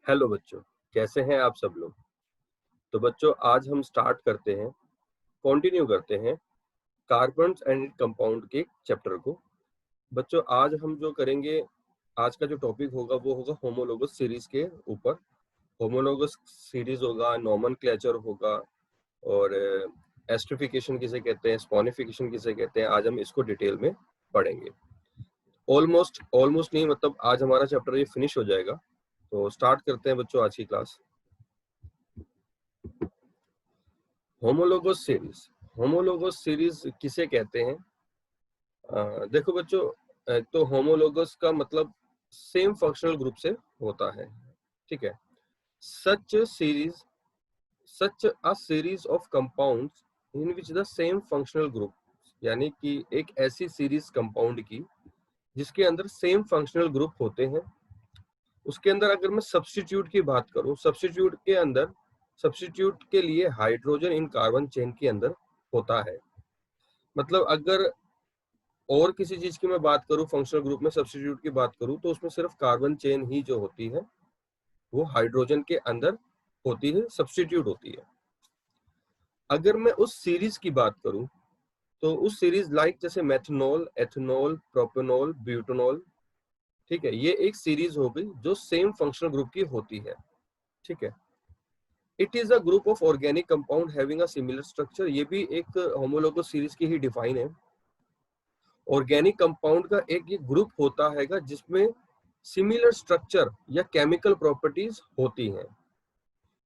Hello बच्चों, कैसे हैं आप सब लोग। तो बच्चों आज हम स्टार्ट करते हैं, कंटिन्यू करते हैं कार्बन्स एंड कंपाउंड के चैप्टर को। बच्चों आज हम जो करेंगे, आज का जो टॉपिक होगा वो होगा होमोलोगस सीरीज के ऊपर। होमोलोगस सीरीज होगा, नोमेनक्लेचर होगा और एस्ट्रिफिकेशन किसे कहते हैं, स्पॉनिफिकेशन किसे कहते हैं, आज हम इसको डिटेल में पढ़ेंगे। ऑलमोस्ट नहीं, मतलब आज हमारा चैप्टर ये फिनिश हो जाएगा। तो स्टार्ट करते हैं बच्चों आज की क्लास। होमोलोगस सीरीज किसे कहते हैं? देखो बच्चों, तो होमोलोगस का मतलब सेम फंक्शनल ग्रुप से होता है, ठीक है। Such a series of compounds in which the same functional group, यानी कि एक ऐसी सीरीज कंपाउंड की जिसके अंदर सेम फंक्शनल ग्रुप होते हैं। उसके अंदर अगर मैं सब्स्टिट्यूट की बात करूं, सब्स्टिट्यूट के लिए हाइड्रोजन इन कार्बन चेन के अंदर होता है। मतलब अगर और किसी चीज की मैं बात करूं, फंक्शनल ग्रुप में सब्स्टिट्यूट की बात करूं, तो उसमें सिर्फ कार्बन चेन ही जो होती है वो हाइड्रोजन के अंदर होती है, सब्स्टिट्यूट होती है। अगर मैं उस सीरीज की बात करूं तो उस सीरीज लाइक जैसे मेथनॉल, एथेनॉल, प्रोपेनॉल, ब्यूटेनॉल, ठीक है, ये एक सीरीज हो गई जो सेम फंक्शनल ग्रुप की होती है, ठीक है। It is a group of organic compound having a similar structure, ये भी एक होमोलोगस सीरीज की ही डिफाइन है। ऑर्गेनिक कंपाउंड का एक ये ग्रुप होता है जिसमें सिमिलर स्ट्रक्चर या केमिकल प्रॉपर्टीज होती हैं,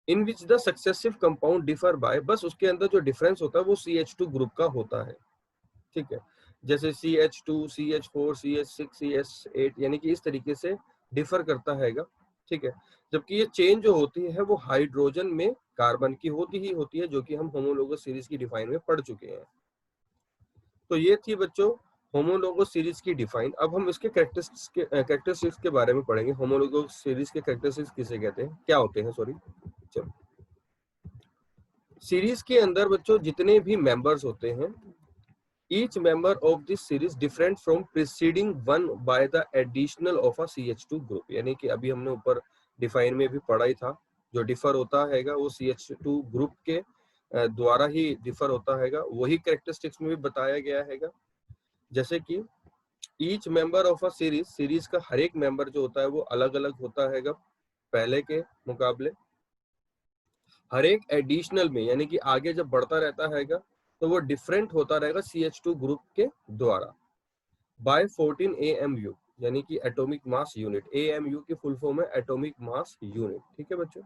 in which the successive compound differ by, बस उसके अंदर जो डिफरेंस होता है वो CH2 ग्रुप का होता है, ठीक है। जैसे CH2, CH4, CH6, CH8, यानी कि इस तरीके से डिफर करता हैगा, ठीक है। जबकि ये चेन जो होती है वो हाइड्रोजन में कार्बन की होती है, जो कि हम होमोलोगस सीरीज की डिफाइन में पढ़ चुके हैं। तो ये थी बच्चों होमोलोगस सीरीज की डिफाइन। अब हम इसके कैरेक्टरिस्टिक्स के बारे में पढ़ेंगे। होमोलोगस सीरीज के कैरेक्टरिस्टिक्स किसे कहते हैं, क्या होते हैं, सॉरी। चलो, सीरीज के अंदर बच्चों जितने भी मेंबर्स होते हैं, each member of this series different from preceding one by the additional of a CH2 group, यानी कि अभी हमने ऊपर डिफाइन में भी पढ़ा ही था, जो डिफर होता हैगा वो CH2 ग्रुप के द्वारा ही डिफर होता हैगा, वही कैरेक्टरिस्टिक्स में भी बताया गया हैगा। जैसे कि each member of a series का हर एक मेंबर जो होता है वो अलग अलग होता हैगा पहले के मुकाबले। हर एक एडिशनल में, यानी कि आगे जब बढ़ता रहता हैगा तो वो डिफरेंट होता रहेगा CH2 ग्रुप के द्वारा बाय 14 AMU, यानी कि एटॉमिक मास यूनिट। AMU की फुल फॉर्म है एटॉमिक मास यूनिट, ठीक है बच्चों।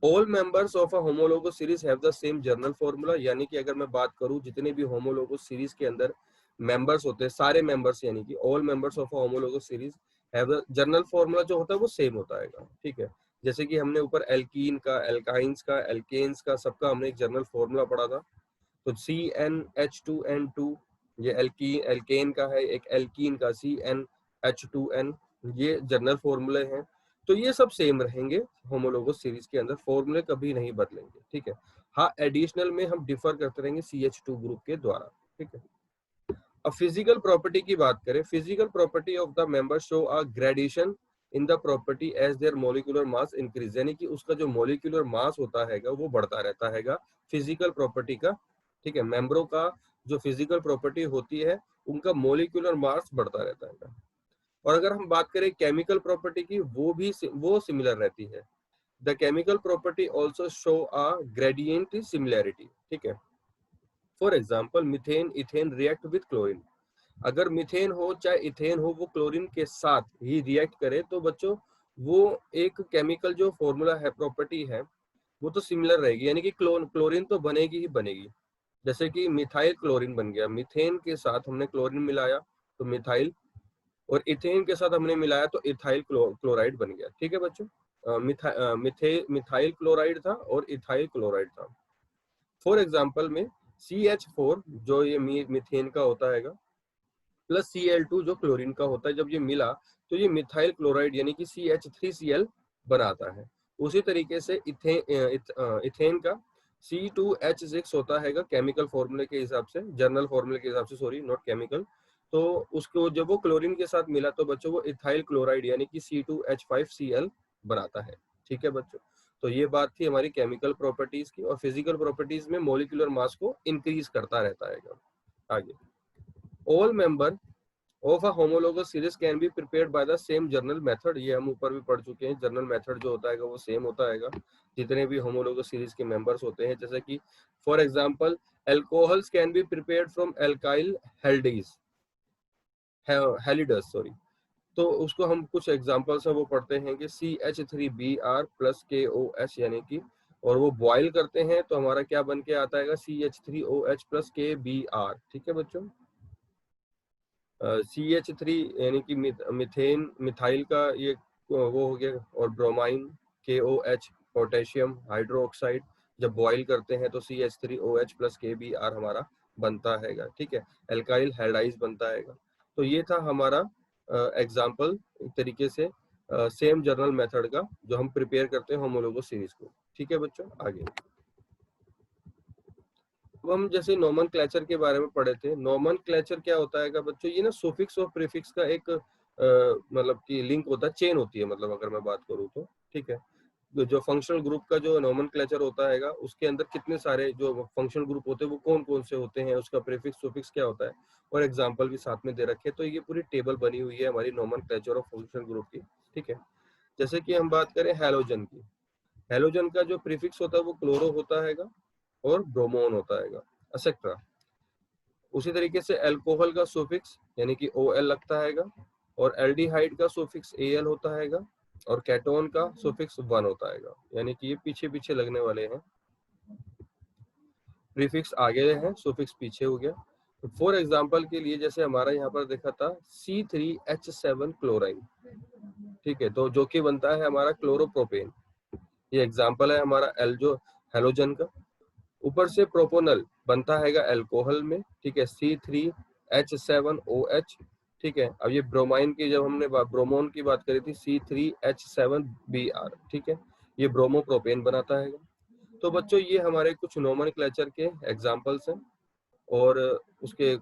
All members of a homologous series have the same general formula, यानी कि अगर मैं बात करूं जितने भी होमोलोगस सीरीज के अंदर मेंबर्स होते हैं, सारे मेंबर्स, यानी कि all members of a homologous series have the general formula जो होता है वो सेम होता है, ठीक है। जैसे कि हमने ऊपर एल्कीन का, एल्काइंस का, एल्केन्स का, सबका हमने एक जनरल फॉर्मूला पढ़ा था। तो CnH2n2 ये एल्केन का है, एक एल्कीन का CnH2n, ये जनरल फॉर्मूले हैं। तो ये सब सेम रहेंगे होमोलोगस सीरीज के अंदर, फॉर्मूले कभी नहीं बदलेंगे, ठीक है। हाँ, एडिशनल में हम डिफर करते रहेंगे CH2 ग्रुप के द्वारा, ठीक है। अब फिजिकल प्रॉपर्टी की बात करें, physical property of the member show a gradation in the property as their molecular mass increase, यानी कि उसका जो मोलिकुलर मास होता हैगा वो बढ़ता रहता हैगा फिजिकल प्रॉपर्टी का, ठीक है। मेंबरों का जो फिजिकल प्रॉपर्टी होती है उनका मोलिकुलर मास बढ़ता रहता है। और अगर हम बात करें केमिकल प्रॉपर्टी की, वो सिमिलर रहती है। The chemical property also show a gradient similarity, ठीक है। For example methane, ethane react with chlorine. अगर मिथेन हो चाहे इथेन हो, वो क्लोरीन के साथ ही रिएक्ट करे तो बच्चों वो एक केमिकल जो फॉर्मूला है, प्रॉपर्टी है, वो तो सिमिलर रहेगी, यानी कि क्लोरीन तो बनेगी ही बनेगी। जैसे कि मिथाइल क्लोरीन बन गया, मिथेन के साथ हमने क्लोरीन मिलाया तो मिथाइल, और इथेन के साथ हमने मिलाया तो इथाइल क्लोराइड बन गया, ठीक है बच्चों। मिथाइल क्लोराइड था और इथाइल क्लोराइड था। फॉर एग्जाम्पल में CH4 जो ये मिथेन का होता है प्लस Cl2 जो क्लोरीन का होता है, जब ये मिला तो ये मिथाइल क्लोराइड यानी कि CH3Cl बनाता है। उसी तरीके से इथेन का C2H6 होता है केमिकल फॉर्मूले के हिसाब से, जर्नल फॉर्मूले के हिसाब से, सॉरी नॉट केमिकल। तो उसको जब वो क्लोरीन के साथ मिला तो बच्चों वो इथाइल क्लोराइड यानी कि C2H5Cl बनाता है, ठीक है बच्चों, तो ये बात थी हमारी केमिकल प्रॉपर्टीज की। और फिजिकल प्रॉपर्टीज में मॉलिक्यूलर मास को इंक्रीज करता रहता है। आगे, all member of a homologous series can be prepared by the same journal method. ये हम ऊपर भी पढ़ चुके हैं, जर्नल मेथड जो होता है वो सेम होता है जितने भी होमोलोगस सीरीज के मेंबर्स होते हैं। जैसे कि for example alcohols can be prepared from alkyl halides halides sorry. तो उसको हम कुछ एग्जांपल्स है वो पढ़ते हैं कि CH3Br प्लस KOH यानी कि, और वो बॉयल करते हैं तो हमारा क्या बन के आता है CH3OH प्लस KBr। ठीक है बच्चों, CH3 यानी कि मिथेन मिथाइल का ये वो हो गया, और ब्रोमाइन KOH पोटेशियम हाइड्रोक्साइड जब बॉयल करते हैं तो CH3OH प्लस KBr हमारा बनता है। ठीक है, एल्काइल हैलाइड बनता है। तो ये था हमारा एग्जाम्पल एक तरीके से सेम जर्नल मेथड का जो हम प्रिपेयर करते हैं होमोलोगस सीरीज को। ठीक है बच्चों, आगे अब हम जैसे नोमेनक्लेचर के बारे में पढ़े थे। नोमेनक्लेचर क्या होता है बच्चों, ये ना सुफिक्स और प्रीफिक्स का एक मतलब कि लिंक होता है, चेन होती है, मतलब अगर मैं बात करूँ तो। ठीक है, जो फंक्शनल ग्रुप का जो नोमेनक्लेचर होता है उसके अंदर कितने सारे जो फंक्शनल ग्रुप होते हैं वो कौन कौन से होते हैं, उसका प्रीफिक्स सुफिक्स क्या होता है, और एग्जांपल भी साथ में दे रखे हैं। तो ये पूरी टेबल बनी हुई है हमारी नोमेनक्लेचर ऑफ फंक्शनल ग्रुप की। ठीक है, जैसे कि हम बात करें हैलोजन की, हैलोजन का जो प्रीफिक्स होता है वो क्लोरो होता है और ब्रोमोन होता है, एक्सेट्रा। उसी तरीके से अल्कोहल का सुफिक्स यानी कि OL लगता है, और एल्डिहाइड का सुफिक्स AL होता है, और केटोन का सुफिक्स 1 होता है। यानी कि ये पीछे पीछे लगने वाले हैं, प्रीफिक्स आगे है, सुफिक्स पीछे हो गया। तो फॉर एग्जांपल के लिए जैसे हमारा यहाँ पर देखा था C3H7 क्लोराइन। ठीक है, तो जो कि बनता है हमारा क्लोरोप्रोपेन। ये एग्जांपल है हमारा एल्जो हेलोजन का। ऊपर से प्रोपोनल बनता है अल्कोहल में। ठीक है, C3H7OH। ठीक है, अब ये ब्रोमाइन की जब हमने ब्रोमोन की बात करी थी C3H7Br। ठीक है, ये ब्रोमोप्रोपेन बनाता है। तो बच्चों ये हमारे कुछ नोमेनक्लेचर के एग्जांपल्स हैं, और उसके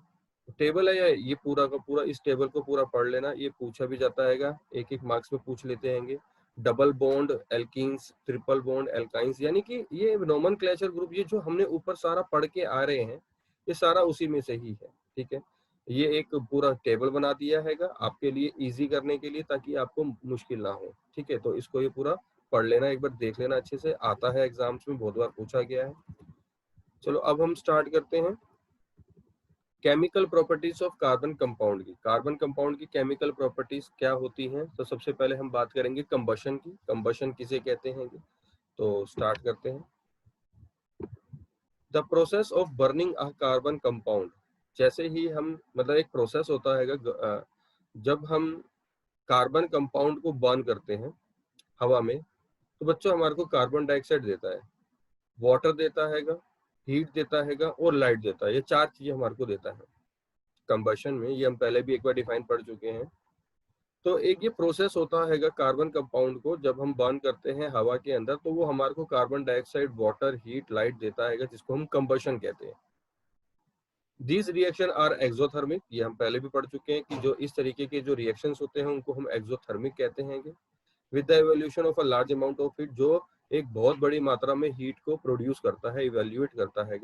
टेबल है, या ये पूरा का पूरा इस टेबल को पूरा पढ़ लेना, ये पूछा भी जाता है, एक एक मार्क्स में पूछ लेते हैं। Double bond alkenes, triple bond alkynes, यानी कि ये नोमेनक्लेचर ग्रुप ये जो हमने ऊपर सारा पढ़ के आ रहे हैं ये सारा उसी में से ही है। ठीक है, ये एक पूरा टेबल बना दिया है आपके लिए इजी करने के लिए, ताकि आपको मुश्किल ना हो। ठीक है, तो इसको ये पूरा पढ़ लेना, एक बार देख लेना अच्छे से, आता है एग्जाम्स में, बहुत बार पूछा गया है। चलो अब हम स्टार्ट करते हैं chemical properties of carbon compound की। कार्बन कंपाउंड की केमिकल प्रॉपर्टीज क्या होती हैं? तो सबसे पहले हम बात करेंगे कंबशन की, कंबशन किसे कहते हैं। तो स्टार्ट करते हैं। The process of burning a carbon compound. जैसे ही हम मतलब एक प्रोसेस होता है जब हम कार्बन कंपाउंड को बर्न करते हैं हवा में, तो बच्चों हमारे को कार्बन डाइऑक्साइड देता है, वाटर देता है, हीट देता है और लाइट देता है। ये चार चीजें हमारे को देता है कंबशन में। ये हम पहले भी एक बार डिफाइन पढ़ चुके हैं। तो एक ये प्रोसेस होता है कार्बन कंपाउंड को जब हम बर्न करते हैं हवा के अंदर, तो वो हमारे को carbon dioxide, water, heat, light देता है, जिसको हम कंबशन कहते हैं। These reaction are exothermic. ये हम पहले भी पढ़ चुके हैं कि जो इस तरीके के जो रिएक्शंस होते हैं उनको हम एक्सोथर्मिक कहते हैं। With the evolution of a large amount of heat, जो एक बहुत बड़ी मात्रा में हीट को प्रोड्यूस करता है, इवेल्युएट करता है।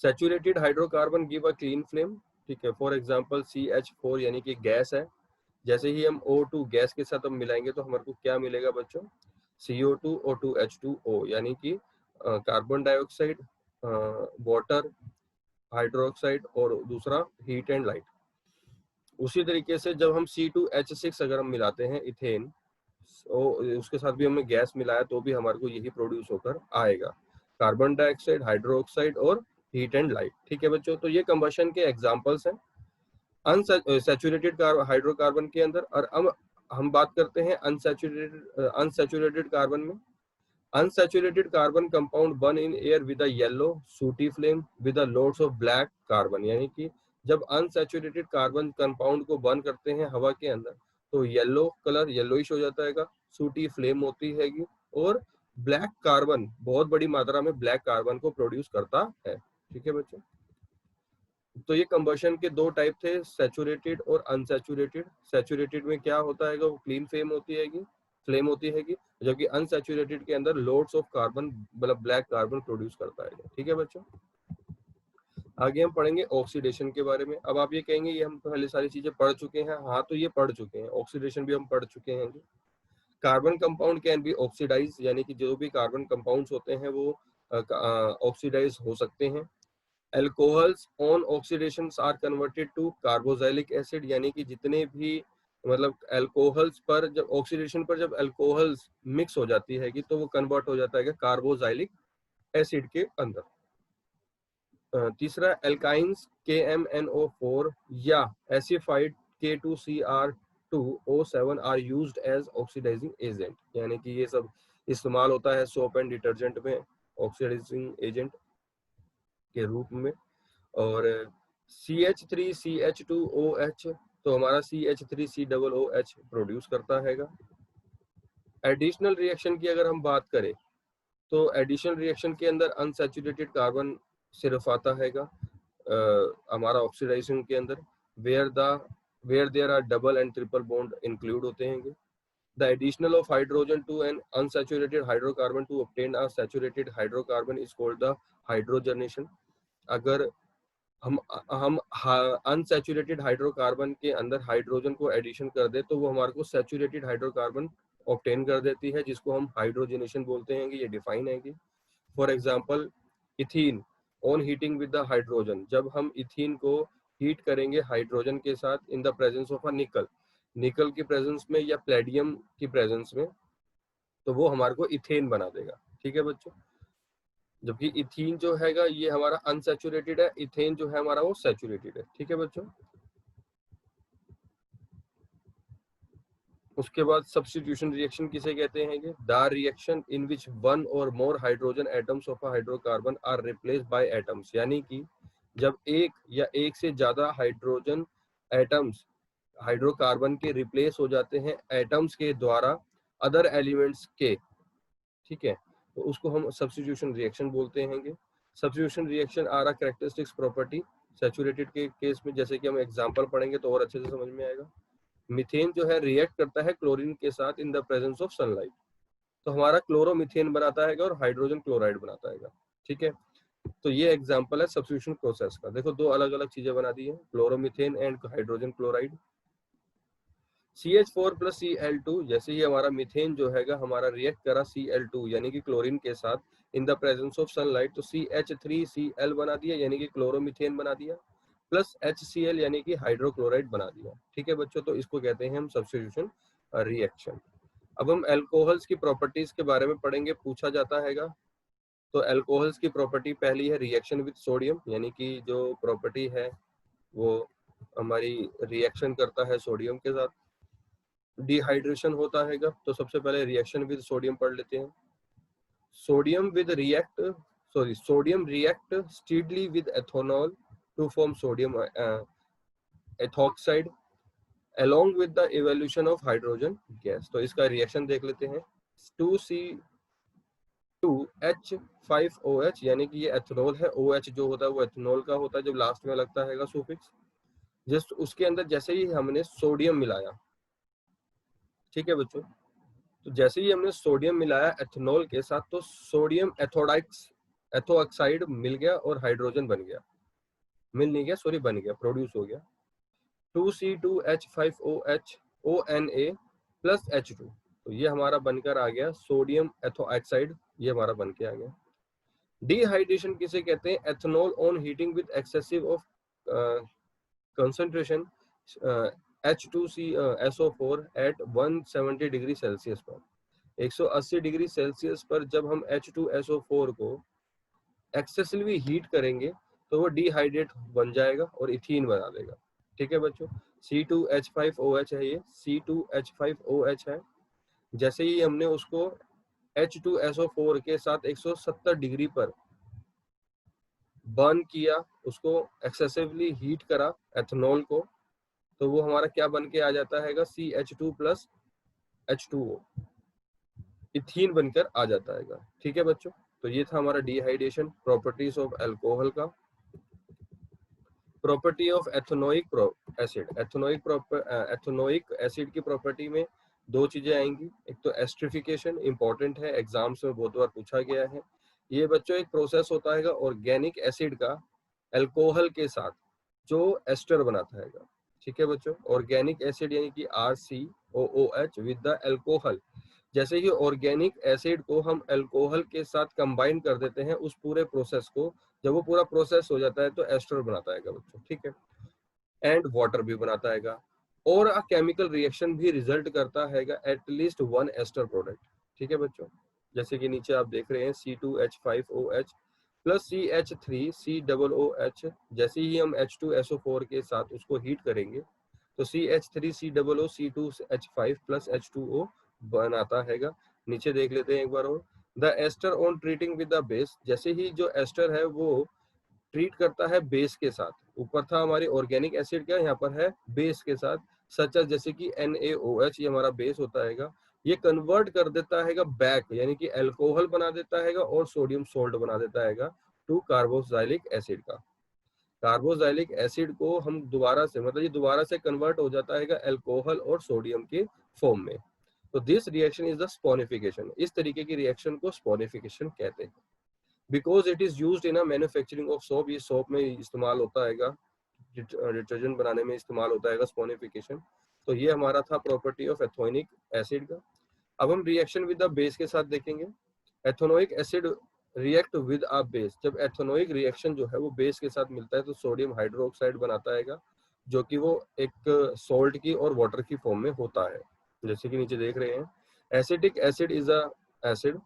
Saturated hydrocarbon give a clean flame. ठीक है, फॉर एग्जांपल CH4 यानी कि गैस है, जैसे ही हम O2 गैस के साथ हम मिलाएंगे तो हमारे को क्या मिलेगा बच्चों? CO2 O2H2O, यानी कि कार्बन डाइऑक्साइड, वाटर, हाइड्रोक्साइड और दूसरा हीट एंड लाइट। उसी तरीके से जब हम C2H6 अगर हम मिलाते हैं इथेन, उसके साथ भी हमने गैस मिलाया तो भी हमारे को यही प्रोड्यूस होकर आएगा, कार्बन डाइऑक्साइड, हाइड्रोक्साइड और हीट एंड लाइट। ठीक है बच्चों, तो ये कंबशन के एग्जांपल्स हैं अनसैचुरेटेड हाइड्रोकार्बन के अंदर। और अब हम बात करते हैं अनसैचुरेटेड कार्बन में। Unsaturated carbon compound burn in air with a yellow सूटी flame with a loads of black carbon. यानी कि जब अनसैचुरेटेड कार्बन कंपाउंड को बर्न करते हैं हवा के अंदर तो येलो कलर येलोइश हो जाता है, सूटी फ्लेम होती है, और ब्लैक कार्बन बहुत बड़ी मात्रा में ब्लैक कार्बन को प्रोड्यूस करता है। ठीक है बच्चों, तो ये कंबशन के दो टाइप थे, सैचुरेटेड और अनसैचुरेटेड। सैचुरेटेड में क्या होता है वो क्लीन फ्लेम होती है, फ्लेम होती है, जबकि अनसैचुरेटेड के अंदर लोड्स ऑफ कार्बन मतलब ब्लैक कार्बन प्रोड्यूस करता है। ठीक है बच्चों, आगे हम पढ़ेंगे ऑक्सीडेशन के बारे में। अब आप ये कहेंगे ये हम पहले सारी चीजें पढ़ चुके हैं, हाँ तो ये पढ़ चुके हैं, ऑक्सीडेशन भी हम पढ़ चुके हैं। Carbon compound can be oxidise, यानी कि जो भी कार्बन कंपाउंड्स होते हैं वो ऑक्सीडाइज हो सकते हैं। Alcohols on oxidation are converted to carboxylic acid, यानी कि जितने भी मतलब एल्कोहल्स पर जब ऑक्सीडेशन पर जब एल्कोहल्स मिक्स हो जाती है तो वो कन्वर्ट हो जाता है कार्बोक्सिलिक एसिड के अंदर। तीसरा एल्काइंस KMnO4 या acidified K2Cr2O7 are used as oxidising agent, यानी कि ये सब इस्तेमाल होता है सोप एंड डिटर्जेंट में ऑक्सीडाइजिंग एजेंट के रूप में। और CH3CH2OH तो हमारा CH3COOH प्रोड्यूस करता है। एडिशनल रिएक्शन की अगर हम बात करें तो एडिशनल रिएक्शन के अंदर अनसैचुरेटेड कार्बन सिर्फ आता है हमारा ऑक्सीडाइजेशन के अंदर, where there are double and triple bond include होते हैं। The additional of hydrogen to an unsaturated hydrocarbon to obtain a saturated hydrocarbon is called the hydrogenation. अगर हम अनसैचुरेटेड हाइड्रोकार्बन के अंदर हाइड्रोजन को एडिशन कर दे तो वो हमारे को सैचुरेटेड हाइड्रोकार्बन ऑब्टेन कर देती है, जिसको हम हाइड्रोजनेशन बोलते हैं। ये डिफाइन है। For example ethene on heating with the hydrogen, जब हम इथीन को हीट करेंगे हाइड्रोजन के साथ in the presence of a निकल की प्रेजेंस में या प्लेडियम की प्रेजेंस में, तो वो हमारे को इथेन बना देगा। ठीक है बच्चों, जबकि इथीन जो हैगा ये हमारा अनसैचुरेटेड है, इथेन जो है हमारा वो सैचुरेटेड है। ठीक है बच्चों, उसके बाद सब्स्टिट्यूशन रिएक्शन किसे कहते हैं? The reaction in which one or more hydrogen atoms of a hydrocarbon are replaced by atoms, यानी कि जब एक या एक से ज्यादा हाइड्रोजन एटम्स हाइड्रोकार्बन के रिप्लेस हो जाते हैं एटम्स के द्वारा अदर एलिमेंट्स के। ठीक है, तो उसको हम सब्स्टिट्यूशन रिएक्शन बोलते हैं। Substitution reaction are a characteristics property saturated के केस में, जैसे कि हम एग्जांपल पढ़ेंगे तो और अच्छे से समझ में आएगा। मीथेन जो है रिएक्ट करता है क्लोरीन के साथ in the presence of sunlight, तो हमारा क्लोरोमीथेन बनाता है और हाइड्रोजन क्लोराइड बनाता है। ठीक है, तो ये एग्जांपल है सब्स्टिट्यूशन प्रोसेस का। देखो दो अलग अलग चीजें बना दी है, chloromethane and hydrogen chloride. CH4 plus Cl2, जैसे ही हमारा मीथेन जो है हमारा रिएक्ट करा Cl2 यानी कि क्लोरीन के साथ in the presence of sunlight, तो CH3Cl बना दिया यानी कि क्लोरोमीथेन बना दिया, प्लस HCl यानी कि हाइड्रोक्लोराइड बना दिया। ठीक है बच्चों, तो इसको कहते हैं हम सब्स्टिट्यूशन रिएक्शन। अब हम एल्कोहल्स की प्रॉपर्टीज के बारे में पढ़ेंगे, पूछा जाता है। तो एल्कोहल्स की प्रॉपर्टी पहली है रिएक्शन विद सोडियम, यानी कि जो प्रॉपर्टी है वो हमारी रिएक्शन करता है सोडियम के साथ। डिहाइड्रेशन होता है, तो सबसे पहले रिएक्शन विद सोडियम पढ़ लेते हैं। Sodium react steadily with ethanol to form sodium ethoxide along with the evolution of hydrogen gas। तो इसका रिएक्शन देख लेते हैं। 2C2H5OH, यानी कि ये एथेनॉल है, OH जो होता है वो एथेनॉल का होता है जब लास्ट में लगता है सुफिक्स। जस्ट उसके अंदर जैसे ही हमने सोडियम मिलाया, ठीक है बच्चों, तो जैसे ही हमने सोडियम मिलाया एथेनॉल के साथ तो सोडियम एथोऑक्साइड मिल गया और हाइड्रोजन बन गया, मिल नहीं गया सॉरी बन गया, प्रोड्यूस हो गया। 2C2H5OH ONA प्लस H2, तो ये हमारा बनकर आ गया सोडियम एथोऑक्साइड, ये हमारा बन के आ गया। डिहाइड्रेशन किसे कहते हैं? Ethanol on heating with excessive of concentration H2SO4 at 170 degree Celsius पर, 180 डिग्री सेल्सियस पर जब हम H2SO4 को एक्सेसिवली हीट करेंगे तो वो डिहाइड्रेट बन जाएगा और इथीन बना देगा। ठीक है बच्चों, C2H5OH है, ये C2H5OH है। जैसे ही हमने उसको H2SO4 के साथ 170 डिग्री पर बर्न किया, उसको एक्सेसिवली हीट करा एथेनॉल को, तो वो हमारा क्या बन के आ जाता है? CH2 प्लस H2O, इथीन बनकर आ जाता है। ठीक है बच्चों, तो ये था हमारा डिहाइड्रेशन, प्रॉपर्टीज ऑफ अल्कोहल का। Property of ethanoic acid, ethanoic acid की प्रॉपर्टी में दो चीजें आएंगी, एक तो एस्ट्रिफिकेशन, इंपॉर्टेंट है, एग्जाम्स में बहुत बार पूछा गया है। ये बच्चों एक प्रोसेस होता है ऑर्गेनिक एसिड का अल्कोहल के साथ जो एस्टर बनाता है। ठीक है बच्चों, ऑर्गेनिक एसिड यानी कि RCOOH विद द अल्कोहल। जैसे ही ऑर्गेनिक एसिड को हम अल्कोहल के साथ कंबाइन कर देते हैं उस पूरे प्रोसेस को, जब वो पूरा प्रोसेस हो जाता है तो एस्टर बनाता है बच्चों। ठीक है, एंड वाटर भी बनाता है, और अ केमिकल रिएक्शन भी रिजल्ट करता है एटलीस्ट वन एस्टर प्रोडक्ट। ठीक है बच्चों, जैसे कि नीचे आप देख रहे हैं C2H5OH प्लस CH3COOH। जैसे ही हम H2SO4 के साथ उसको हीट करेंगे तो CH3COOC2H5 प्लस H2O बनाता है। नीचे देख लेते हैं एक बार और, the ester on treating with the base. जैसे ही जो एस्टर है वो ट्रीट करता है बेस के साथ, ऊपर था हमारी ऑर्गेनिक एसिड का, यहाँ पर है बेस के साथ, सच जैसे कि NaOH, ये हमारा बेस होता है, ये कन्वर्ट कर देता है बैक यानी कि अल्कोहल बना देता है और सोडियम सोल्ट बना देता है टू कार्बोक्सिलिक एसिड का। कार्बोक्सिलिक एसिड को हम दोबारा से, मतलब ये दोबारा से कन्वर्ट हो जाता है अल्कोहल और सोडियम के फॉर्म में। तो this reaction is the saponification. इस तरीके की रिएक्शन को स्पोनिफिकेशन कहते हैं। Because it is used in a manufacturing of soap, ये सोप में इस्तेमाल होता है, डिटर्जेंट बनाने में इस्तेमाल होता है स्पोनिफिकेशन। तो ये हमारा था प्रॉपर्टी ऑफ एथोनिक एसिड का। अब हम रिएक्शन विद द बेस के साथ देखेंगे। Ethanoic acid react with a base. जब एथोनोइक रिएक्शन जो है वो बेस के साथ मिलता है तो सोडियम हाइड्रोक्साइड बनाता है, जो कि वो एक सॉल्ट की और वाटर की फॉर्म में होता है, जैसे कि नीचे देख रहे हैं। Acetic acid is a acid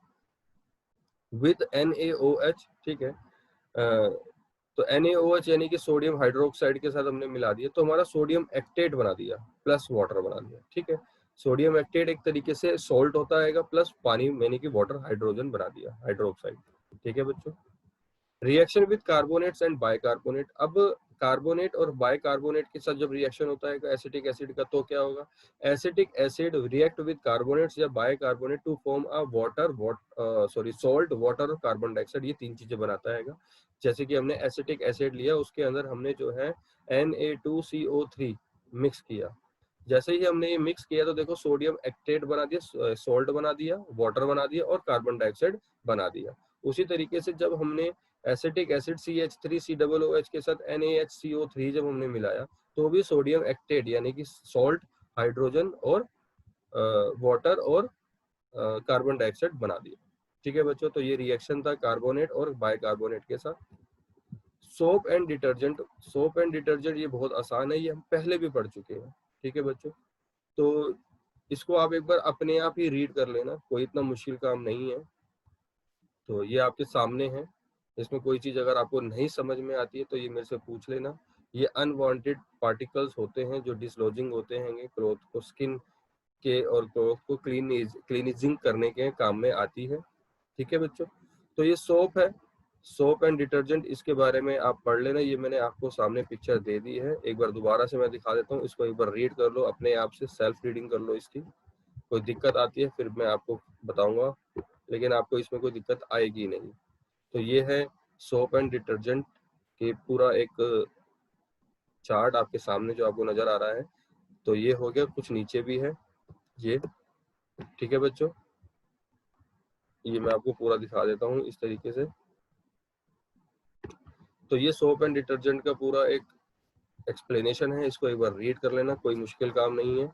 with NaOH। ठीक है, तो NaOH यानी कि सोडियम हाइड्रोक्साइड के साथ हमने मिला दिया तो हमारा सोडियम एक्टेट बना दिया प्लस वाटर बना दिया। ठीक है, सोडियम एक्टेट एक तरीके से सॉल्ट होता है प्लस पानी यानी कि वाटर हाइड्रोजन बना दिया, हाइड्रोक्साइड। ठीक है बच्चों, reaction with carbonates and bicarbonate. अब कार्बोनेट और बाइकार्बोनेट के साथ जब रिएक्शन होता है एसिटिक एसिड का तो क्या होगा, acetic acid react with carbonates या bicarbonate to form a salt, water और कार्बन डाइऑक्साइड, ये तीन चीजें बनाता है। जैसे कि हमने एसिटिक एसिड लिया, उसके अंदर हमने जो है Na2CO3 मिक्स किया। जैसे ही हमने ये मिक्स किया तो देखो सोडियम एक्टेट बना दिया, सॉल्ट बना दिया, वाटर बना दिया और कार्बन डाइऑक्साइड बना दिया। उसी तरीके से जब हमने एसिटिक एसिड CH3COOH के साथ NaHCO3 जब हमने मिलाया तो भी सोडियम एक्टेट यानी कि सॉल्ट, हाइड्रोजन और वाटर और कार्बन डाइऑक्साइड बना दिया। ठीक है बच्चों, तो ये रिएक्शन था कार्बोनेट और बाइकार्बोनेट के साथ। Soap and detergent. Soap and detergent ये बहुत आसान है, ये हम पहले भी पढ़ चुके हैं। ठीक है बच्चों, तो इसको आप एक बार अपने आप ही रीड कर लेना, कोई इतना मुश्किल काम नहीं है। तो ये आपके सामने है, इसमें कोई चीज अगर आपको नहीं समझ में आती है तो ये मेरे से पूछ लेना। ये अनवांटेड पार्टिकल्स होते हैं जो डिसलॉजिंग होते हैं क्लॉथ को, स्किन के और क्लॉथ को क्लीनिजिंग करने के काम में आती है। ठीक है बच्चों, तो ये सोप है, सोप एंड डिटर्जेंट, इसके बारे में आप पढ़ लेना। ये मैंने आपको सामने पिक्चर दे दी है, एक बार दोबारा से मैं दिखा देता हूँ, इसको एक बार रीड कर लो अपने आप से, सेल्फ रीडिंग कर लो इसकी। कोई दिक्कत आती है फिर मैं आपको बताऊंगा, लेकिन आपको इसमें कोई दिक्कत आएगी नहीं। तो ये है सोप एंड डिटर्जेंट के पूरा एक चार्ट आपके सामने जो आपको नजर आ रहा है। तो ये हो गया, कुछ नीचे भी है ये। ठीक है बच्चों, ये मैं आपको पूरा दिखा देता हूँ इस तरीके से। तो ये सोप एंड डिटर्जेंट का पूरा एक एक्सप्लेनेशन है, इसको एक बार रीड कर लेना, कोई मुश्किल काम नहीं है।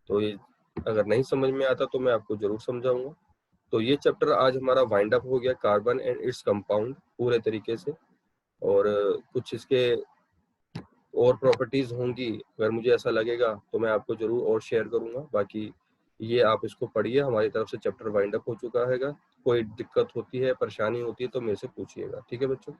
तो ये अगर नहीं समझ में आता तो मैं आपको जरूर समझाऊंगा। तो ये चैप्टर आज हमारा वाइंड अप हो गया, कार्बन एंड इट्स कंपाउंड पूरे तरीके से। और कुछ इसके और प्रॉपर्टीज होंगी, अगर मुझे ऐसा लगेगा तो मैं आपको जरूर और शेयर करूंगा। बाकी ये आप इसको पढ़िए, हमारी तरफ से चैप्टर वाइंड अप हो चुका है। कोई दिक्कत होती है, परेशानी होती है तो मेरे से पूछिएगा। ठीक है बच्चों।